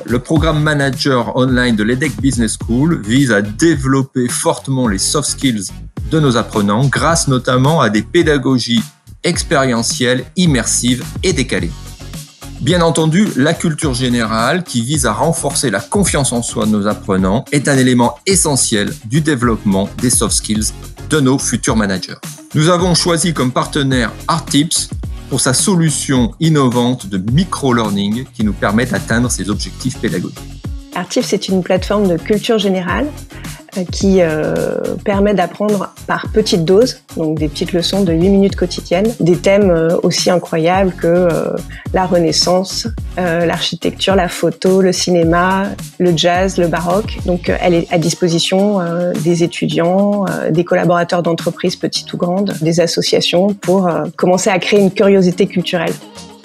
Le programme manager online de l'EDEC Business School vise à développer fortement les soft skills de nos apprenants grâce notamment à des pédagogies expérientielles, immersives et décalées. Bien entendu, la culture générale qui vise à renforcer la confiance en soi de nos apprenants est un élément essentiel du développement des soft skills de nos futurs managers. Nous avons choisi comme partenaire Arttips pour sa solution innovante de micro-learning qui nous permet d'atteindre ces objectifs pédagogiques. Arttips, c'est une plateforme de culture générale qui permet d'apprendre par petites doses, donc des petites leçons de 8 minutes quotidiennes, des thèmes aussi incroyables que la Renaissance, l'architecture, la photo, le cinéma, le jazz, le baroque. Donc elle est à disposition des étudiants, des collaborateurs d'entreprises petites ou grandes, des associations pour commencer à créer une curiosité culturelle.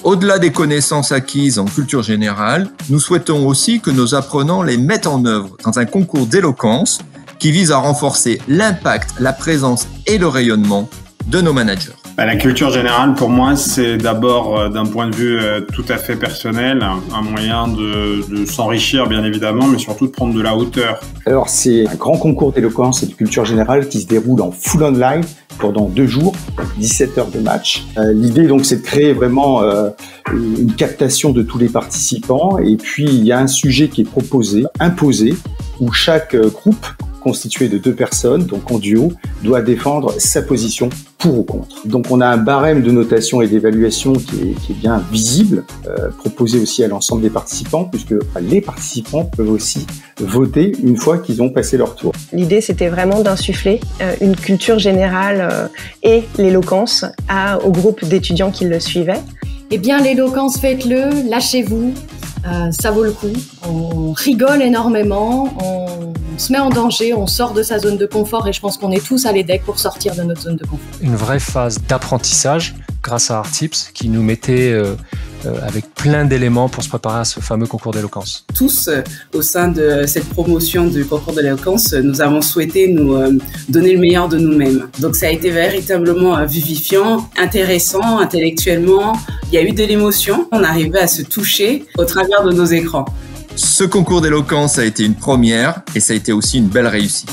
Au-delà des connaissances acquises en culture générale, nous souhaitons aussi que nos apprenants les mettent en œuvre dans un concours d'éloquence qui vise à renforcer l'impact, la présence et le rayonnement de nos managers. La culture générale, pour moi, c'est d'abord, d'un point de vue tout à fait personnel, un moyen de s'enrichir, bien évidemment, mais surtout de prendre de la hauteur. Alors, c'est un grand concours d'éloquence et de culture générale qui se déroule en full online pendant 2 jours, 17 heures de match. L'idée, donc, c'est de créer vraiment une captation de tous les participants. Et puis, il y a un sujet qui est proposé, imposé, où chaque groupe constitué de 2 personnes, donc en duo, doit défendre sa position pour ou contre. Donc on a un barème de notation et d'évaluation qui est bien visible, proposé aussi à l'ensemble des participants, puisque les participants peuvent aussi voter une fois qu'ils ont passé leur tour. L'idée, c'était vraiment d'insuffler une culture générale et l'éloquence au groupe d'étudiants qui le suivaient. Eh bien, l'éloquence, faites-le, lâchez-vous, ça vaut le coup. On rigole énormément, on se met en danger, on sort de sa zone de confort et je pense qu'on est tous à l'EDEC pour sortir de notre zone de confort. Une vraie phase d'apprentissage grâce à Arttips qui nous mettait avec plein d'éléments pour se préparer à ce fameux concours d'éloquence. Tous, au sein de cette promotion du concours de l'éloquence, nous avons souhaité nous donner le meilleur de nous-mêmes. Donc ça a été véritablement vivifiant, intéressant, intellectuellement. Il y a eu de l'émotion, on arrivait à se toucher au travers de nos écrans. Ce concours d'éloquence a été une première et ça a été aussi une belle réussite.